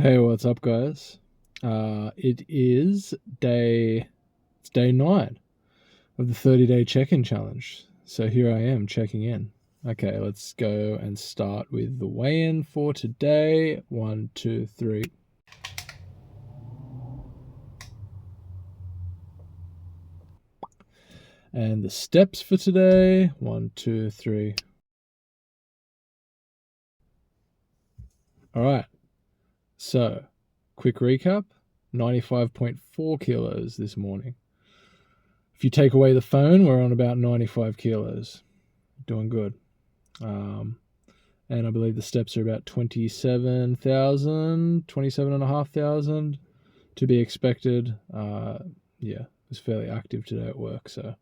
Hey, what's up, guys? It's day 9 of the 30-day check-in challenge. So here I am checking in. Okay, let's go and start with the weigh-in for today. 1, 2, 3. And the steps for today. 1, 2, 3. All right. So, quick recap. 95.4 kilos this morning. If you take away the phone, we're on about 95 kilos. Doing good. And I believe the steps are about 27,500 to be expected. Yeah, it was fairly active today at work. So,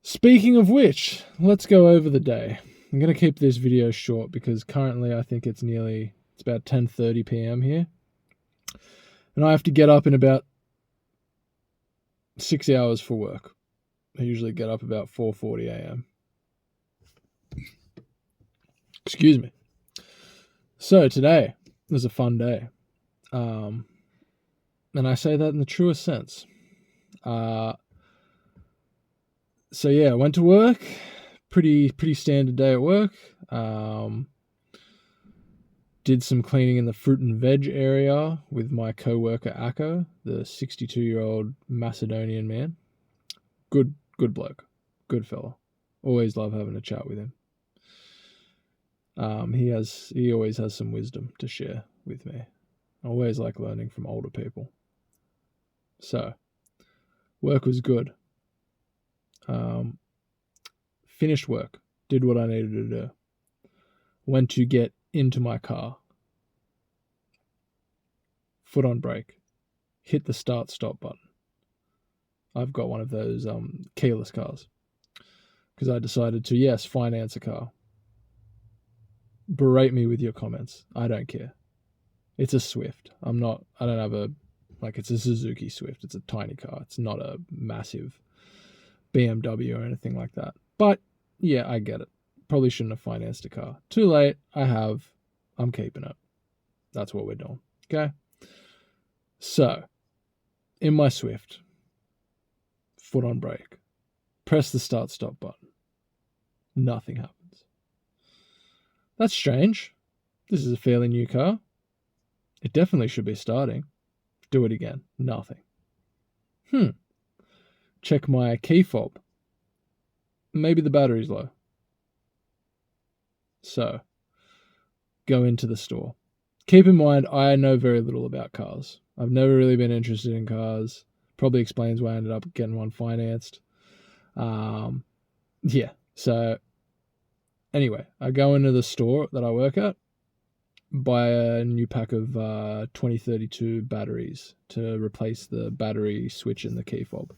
speaking of which, let's go over the day. I'm going to keep this video short because currently I think it's about 10:30 p.m. here. And I have to get up in about 6 hours for work. I usually get up about 4:40 a.m. Excuse me. So today was a fun day. And I say that in the truest sense. So yeah, I went to work. Pretty standard day at work. Did some cleaning in the fruit and veg area with my co-worker Akko, the 62-year-old Macedonian man. Good bloke. Good fella. Always love having a chat with him. He always has some wisdom to share with me. I always like learning from older people. So, work was good. Finished work. Did what I needed to do. Went to get into my car. Foot on brake. Hit the start-stop button. I've got one of those keyless cars. Because I decided to, yes, finance a car. Berate me with your comments. I don't care. It's a Swift. It's a Suzuki Swift. It's a tiny car. It's not a massive BMW or anything like that. But, yeah, I get it. Probably shouldn't have financed a car. Too late. I'm keeping it. That's what we're doing. Okay? So, in my Swift, foot on brake, press the start-stop button. Nothing happens. That's strange. This is a fairly new car. It definitely should be starting. Do it again. Nothing. Check my key fob. Maybe the battery's low. So, go into the store. Keep in mind, I know very little about cars. I've never really been interested in cars. Probably explains why I ended up getting one financed. Yeah. So, anyway, I go into the store that I work at, buy a new pack of 2032 batteries to replace the battery switch in the key fob.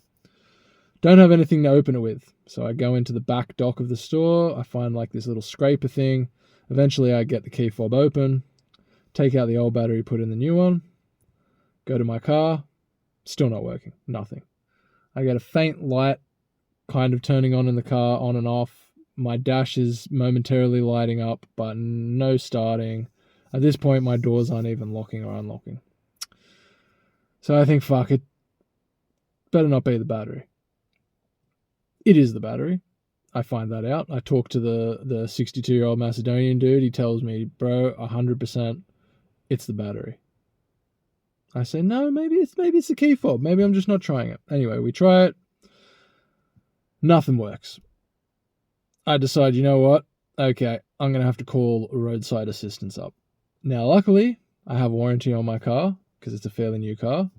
Don't have anything to open it with. So I go into the back dock of the store. I find like this little scraper thing. Eventually I get the key fob open, take out the old battery, put in the new one, go to my car. Still not working. Nothing. I get a faint light kind of turning on in the car, on and off. My dash is momentarily lighting up, but no starting. At this point, my doors aren't even locking or unlocking. So I think, fuck it. Better not be the battery. It is the battery. I find that out. I talk to the 62-year-old Macedonian dude. He tells me, bro, 100%, it's the battery. I say, no, maybe it's the key fob. Maybe I'm just not trying it. Anyway, we try it. Nothing works. I decide, you know what? Okay, I'm going to have to call roadside assistance up. Now, luckily, I have warranty on my car because it's a fairly new car.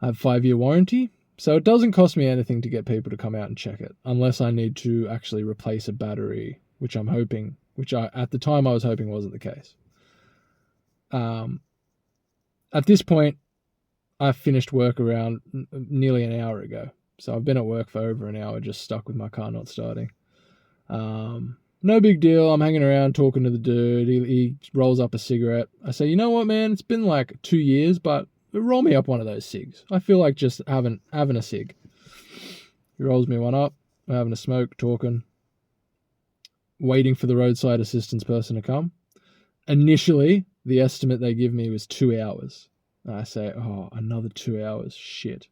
I have 5-year warranty. So it doesn't cost me anything to get people to come out and check it, unless I need to actually replace a battery, at the time I was hoping wasn't the case. At this point, I finished work around nearly an hour ago. So I've been at work for over an hour, just stuck with my car not starting. No big deal. I'm hanging around talking to the dude. He rolls up a cigarette. I say, you know what, man? It's been like 2 years, but roll me up one of those cigs. I feel like just having a cig. He rolls me one up. We're having a smoke, talking, waiting for the roadside assistance person to come. Initially, the estimate they give me was 2 hours. And I say, oh, another 2 hours, shit.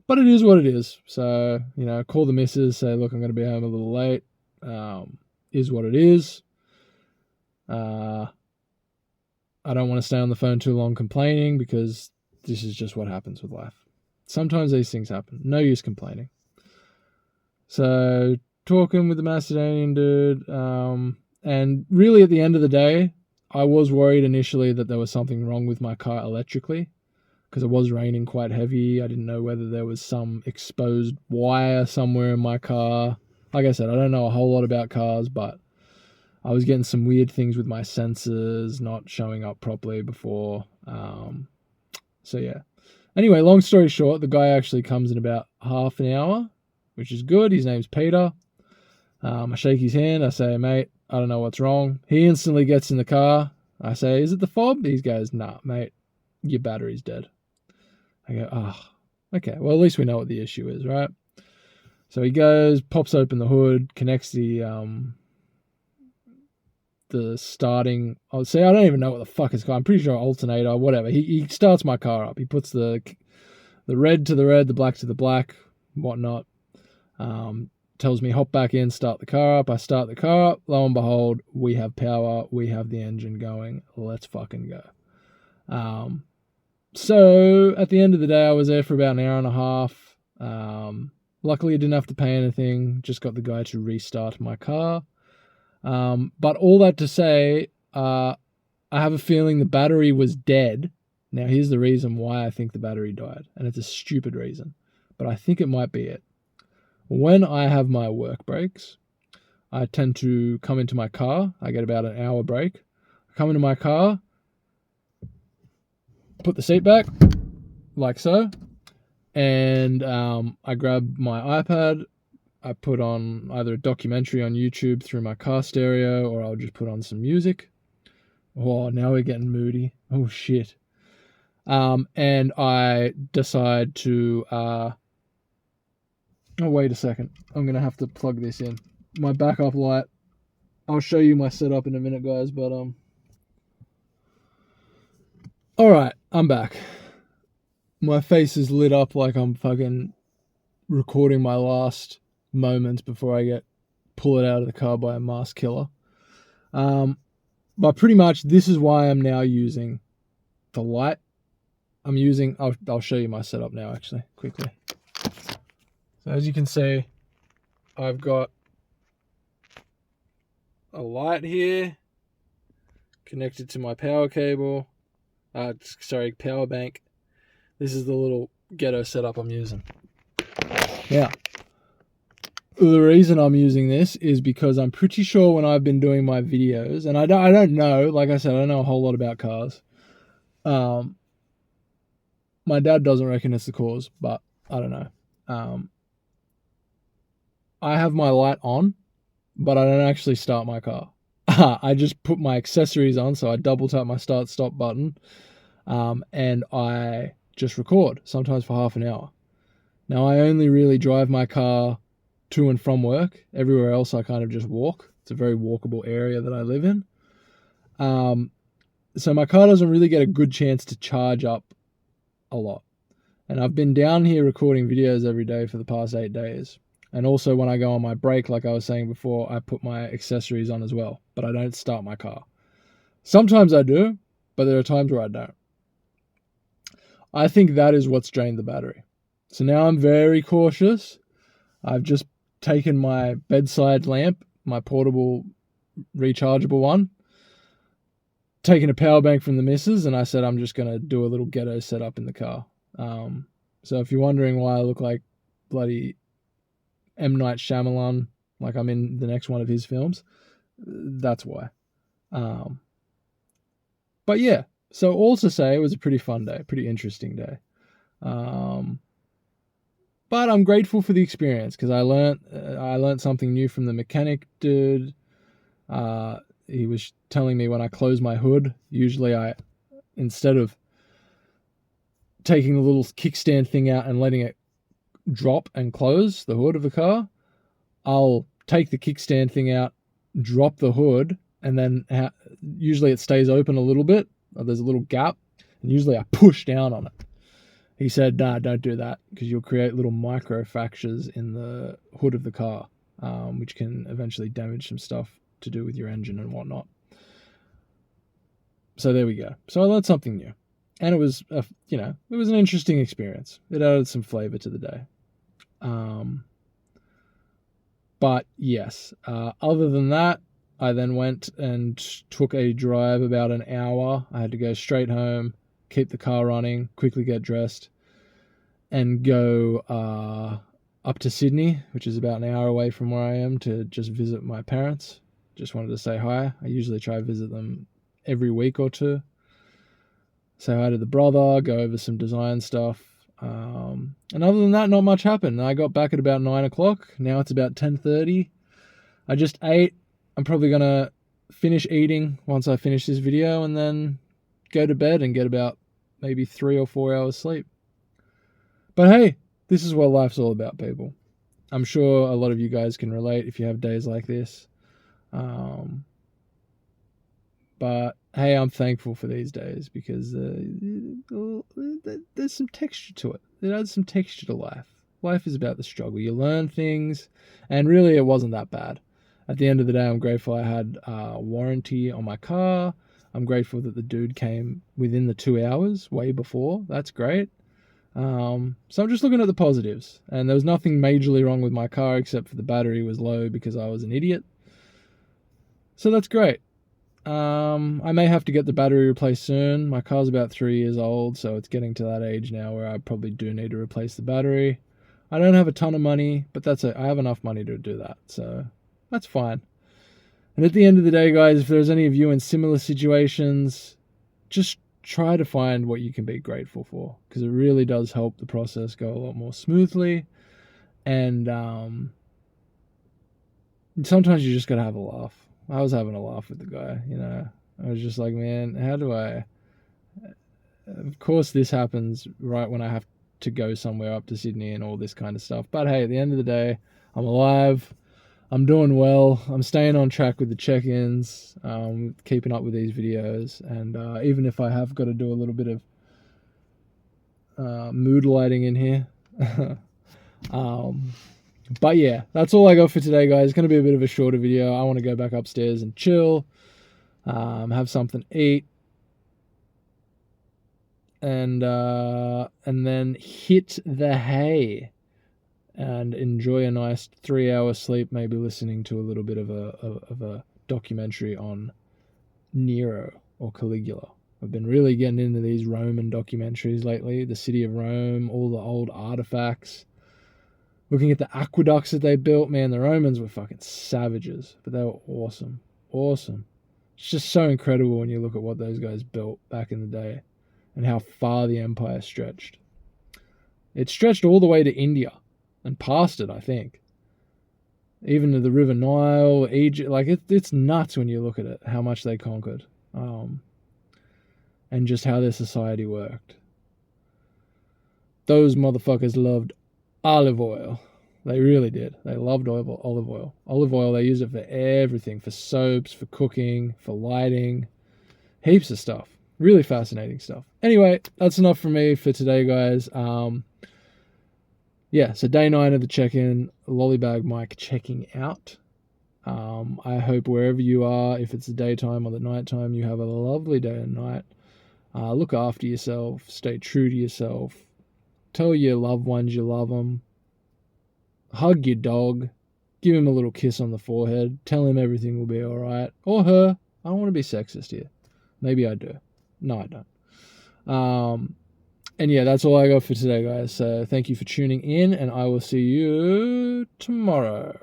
But it is what it is. So, call the missus, say, look, I'm going to be home a little late. Is what it is. I don't want to stay on the phone too long complaining because this is just what happens with life. Sometimes these things happen. No use complaining. So, talking with the Macedonian dude, and really at the end of the day, I was worried initially that there was something wrong with my car electrically because it was raining quite heavy. I didn't know whether there was some exposed wire somewhere in my car. Like I said, I don't know a whole lot about cars, but I was getting some weird things with my sensors not showing up properly before. So yeah. Anyway, long story short, the guy actually comes in about half an hour, which is good. His name's Peter. I shake his hand. I say, mate, I don't know what's wrong. He instantly gets in the car. I say, is it the fob? He goes, nah, mate, your battery's dead. I go, okay. Well, at least we know what the issue is, right? So he goes, pops open the hood, connects the starting. I don't even know what the fuck it's called. I'm pretty sure alternator, whatever. He starts my car up. He puts the red to the red, the black to the black, whatnot. Tells me hop back in, start the car up. I start the car up. Lo and behold, we have power. We have the engine going. Let's fucking go. So at the end of the day, I was there for about an hour and a half. Luckily, I didn't have to pay anything. Just got the guy to restart my car. But all that to say, I have a feeling the battery was dead. Now, here's the reason why I think the battery died. And it's a stupid reason. But I think it might be it. When I have my work breaks, I tend to come into my car. I get about an hour break. I come into my car, put the seat back, like so. And I grab my iPad. I put on either a documentary on YouTube through my car stereo, or I'll just put on some music. Oh, now we're getting moody. Oh, shit. And I decide to... Oh, wait a second. I'm going to have to plug this in. My backup light. I'll show you my setup in a minute, guys, but... Alright, I'm back. My face is lit up like I'm fucking recording my last moments before I get pulled out of the car by a masked killer. But pretty much this is why I'm now using the light. I'll show you my setup now, actually, quickly. So as you can see, I've got a light here connected to my power cable. Power bank. This is the little ghetto setup I'm using. Now, the reason I'm using this is because I'm pretty sure when I've been doing my videos, and I don't know, like I said, I don't know a whole lot about cars. My dad doesn't reckon it's the cause, but I don't know. I have my light on, but I don't actually start my car. I just put my accessories on, so I double tap my start-stop button, and I just record, sometimes for half an hour. Now, I only really drive my car to and from work. Everywhere else, I kind of just walk. It's a very walkable area that I live in. So my car doesn't really get a good chance to charge up a lot. And I've been down here recording videos every day for the past 8 days. And also when I go on my break, like I was saying before, I put my accessories on as well. But I don't start my car. Sometimes I do, but there are times where I don't. I think that is what's drained the battery. So now I'm very cautious. I've just taken my bedside lamp, my portable rechargeable one, taken a power bank from the missus, and I said I'm just going to do a little ghetto setup in the car. So if you're wondering why I look like bloody M. Night Shyamalan, like I'm in the next one of his films, that's why. But yeah, so all to say, it was a pretty fun day, pretty interesting day. But I'm grateful for the experience because I learned something new from the mechanic dude. He was telling me when I close my hood, usually instead of taking the little kickstand thing out and letting it drop and close the hood of the car, I'll take the kickstand thing out, drop the hood, and then usually it stays open a little bit. There's a little gap, and usually I push down on it. He said, nah, don't do that, because you'll create little micro fractures in the hood of the car, which can eventually damage some stuff to do with your engine and whatnot. So there we go. So I learned something new, and it was, it was an interesting experience. It added some flavor to the day. But yes, other than that, I then went and took a drive about an hour. I had to go straight home, keep the car running, quickly get dressed, and go up to Sydney, which is about an hour away from where I am, to just visit my parents. Just wanted to say hi. I usually try to visit them every week or two. Say hi to the brother, go over some design stuff. And other than that, not much happened. I got back at about 9 o'clock. Now it's about 10:30. I just ate. I'm probably going to finish eating once I finish this video, and then go to bed and get about maybe 3 or 4 hours sleep. But hey, this is what life's all about, people. I'm sure a lot of you guys can relate if you have days like this. But hey, I'm thankful for these days, because there's some texture to it. It adds some texture to life. Life is about the struggle. You learn things, and really it wasn't that bad. At the end of the day, I'm grateful I had warranty on my car. I'm grateful that the dude came within the 2 hours, way before. That's great. So I'm just looking at the positives. And there was nothing majorly wrong with my car, except for the battery was low because I was an idiot. So that's great. I may have to get the battery replaced soon. My car's about 3 years old, so it's getting to that age now where I probably do need to replace the battery. I don't have a ton of money, but that's it. I have enough money to do that, so that's fine. And at the end of the day, guys, if there's any of you in similar situations, just try to find what you can be grateful for, because it really does help the process go a lot more smoothly. And sometimes you just gotta have a laugh. I was having a laugh with the guy, I was just like, man, how do I... Of course this happens right when I have to go somewhere up to Sydney and all this kind of stuff. But hey, at the end of the day, I'm alive. I'm doing well. I'm staying on track with the check-ins, keeping up with these videos. And even if I have got to do a little bit of mood lighting in here. But yeah, that's all I got for today, guys. It's going to be a bit of a shorter video. I want to go back upstairs and chill, have something to eat, and then hit the hay and enjoy a nice 3-hour sleep, maybe listening to a little bit of a documentary on Nero or Caligula. I've been really getting into these Roman documentaries lately, the city of Rome, all the old artifacts. Looking at the aqueducts that they built, man, the Romans were fucking savages, but they were awesome. Awesome. It's just so incredible when you look at what those guys built back in the day and how far the empire stretched. It stretched all the way to India and past it, I think. Even to the River Nile, Egypt, like it's nuts when you look at it, how much they conquered. And just how their society worked. Those motherfuckers loved olive oil. They really did. They loved olive oil. Olive oil, they use it for everything. For soaps, for cooking, for lighting. Heaps of stuff. Really fascinating stuff. Anyway, that's enough for me for today, guys. Yeah, so day 9 of the check-in. Lollybag Mike checking out. I hope wherever you are, if it's the daytime or the nighttime, you have a lovely day and night. Look after yourself. Stay true to yourself. Tell your loved ones you love them. Hug your dog. Give him a little kiss on the forehead. Tell him everything will be alright. Or her. I don't want to be sexist here. Maybe I do. No, I don't. And yeah, that's all I got for today, guys. So thank you for tuning in, and I will see you tomorrow.